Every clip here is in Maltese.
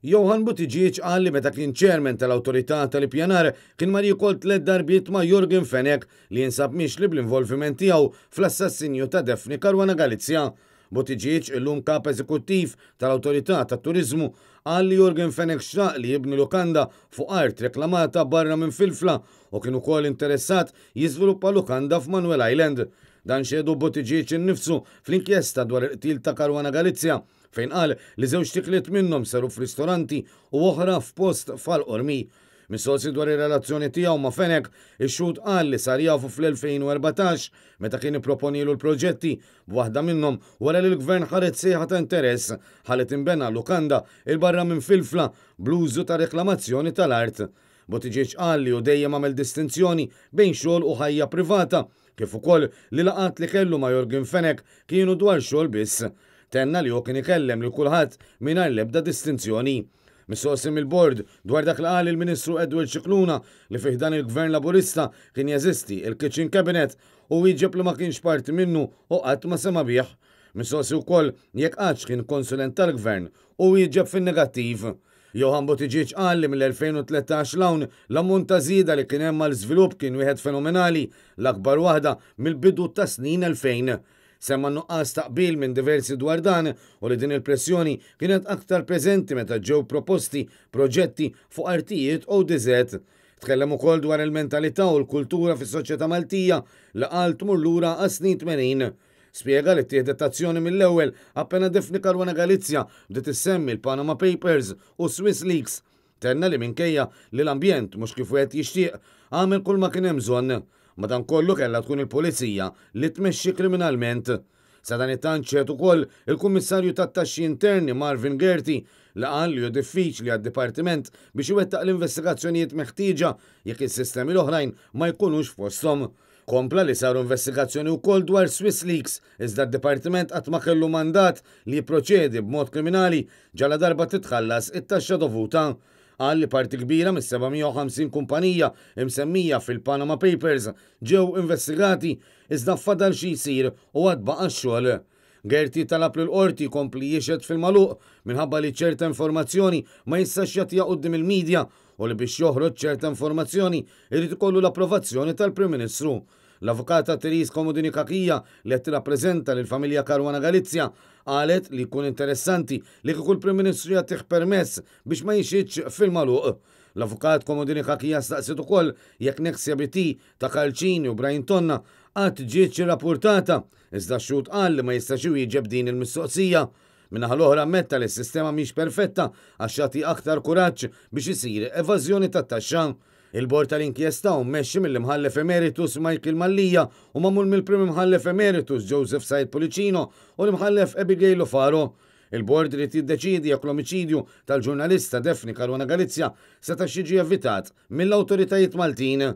Johan Buttigieg qal li meta kien chairman tal-Awtorità tal-Ippjanar kien mar jkoll 3 darbiet ma' Jorgen Fenech li jinsab mixli bl-involviment tiegħu fl-assassinju ta' Daphne Caruana Galizia. Buttigieg illum kap eżekuttiv tal-Awtorità tat-Turiżmu qal li Jorgen Fenech xtaq li jibni lukanda fuq art reklamata barra minn Filfla u kien ukoll interessat jiżviluppa lukanda f'Manuel Island. Dan xedu Buttigieg innifsu fl-inkjesta dwar il-qtil ta' Caruana Galizia fejn qal li żewġ tikliet minnhom saru f'ristoranti u oħra f'post fal-qormi. Mis-sosi dwar ir-relazzjoni tiegħu ma' Fenech, ix-xhud qal li sar jafu fl-2014 meta kien ipproponilu l-proġetti b'waħda minnhom wara li l-gvern ħareġ sejħa ta' interess ħallet inbena lukanda il-barra minn Filfla bl-użu ta' reklamazzjoni tal-art. Buttigieg qal li hu dejjem għamel distinzjoni bejn xogħol u ħajja privata, kif ukoll li laqat li kellu ma' Jorgen Fenech kienu dwar xogħol biss. Tenna li hu kien ikellem lil kulħadd mingħajr l-ebda distinzjoni. Mis-sosi mill-bord dwar dak li qal il-Ministru Edward Scicluna li fih dan il-Gvern Laburista kien jeżisti il-Kitchen Cabinet u wieġeb li ma kienx parti minnu u qatt ma sema bih. Mis-sosi wkoll jekk għadx kien konsulent tal-Gvern u wieġeb fin-negattiv. Johan Buttigieg qal li mill-2013 l-hawn l-ammont ta' żieda li kien hemm mal-żvilupp kien wieħed fenomenali, l-akbar waħda mill-bidu ta' snin 2000. Semma nuqqas taqbil minn diversi dwar dan u li din il-pressjoni kienet aktar preżenti meta ġew proposti proġetti fuq artijiet u diżet. Tkellem ukoll dwar il-mentalità u l-kultura fis-soċjetà Maltija li qal tmur lura għas snin 80. Spjega li ttieħdet azzjoni mill-ewwel appena Daphne Caruana Galizia bdiet issemmi l-Panama Papers u Swiss Leaks. Tenna li minkejja li l-ambjent mhux kif wieħed jixtieq għamel kull ma kien hemm bżonn. Madankollu kellha tkun il-pulizija li tmexxi kriminalment. Sa dan it-tanċet ukoll il-Kummissarju tat-Taxxi Interni Marvin Gerti li qal li hu diffiċli għad-Dipartiment biex iwettaq l-investigazzjonijiet meħtieġa jekk is-sistemi l-oħrajn ma jkunux fosthom. Kompla li saru investigazzjoni wkoll dwar Swiss Leaks iżda d-Dipartiment qatt ma kellu mandat li jipproċedi b'mod kriminali ġala darba titħallas it-taxxa dovuta. Qal li parti kbira mis-750 kumpanija imsemmija fil-Panama Papers ġew investigati iżda fadal xi jsir u għad baqa' x-xogħol. Gerti talab lil qorti jkompli jixed fil-magħluq minħabba li ċerta informazzjoni ma jistax jagħtiha quddiem il-midja u li biex joħroġ ċerta informazzjoni irid ikollu l-approvazzjoni tal-Prim Ministru. L-avukata Therese Komodini Kakija li qed tirrappreżenta lill-familja Caruana Galizia qalet li jkun interessanti li kieku l-Prim Ministru jagħtih permess biex ma jixidx fil-magħluq. L-avukat Komodini Kakija staqsit ukoll jekk Nexia ta' Calcini u Brian Tonna qatt ġietx irrappurtata, iżda x-xhud qal li ma jistax jieġeb din il-mistoqsija. Min-naħa l-oħra ammetta li s-sistema mhix perfetta għax jagħti aktar kuraġġ biex isir evażjoni tat-taxxa. Il-bord tal-inkjesta mmexxi mill-imħallef emeritus Michael Mallija u magħmul mill-Prim Imħallef Emeritus Joseph Said Policino u l-imħallef Abigail Faro. Il-bord irid jiddeċiedi jekk l-omiċidju tal-ġurnalista Daphne Caruana Galizia seta' jiġi evitat mill-awtoritajiet Maltin.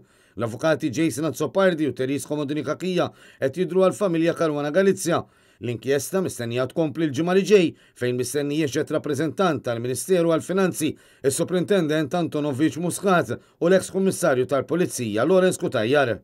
L-avukati Jason Azzopardi u Therese Komodini Kakija qed jidhru għall-familja Caruana Galizia. L-inkjesta mistennija tkompli l-ġimgħa li ġej fejn mistenni jiexet rappreżentant tal-Ministeru għall-Finanzi, is-Superintendent Antonovic Muscat u l-eks Kummissarju tal-Pulizija Lawrence Kutajjar.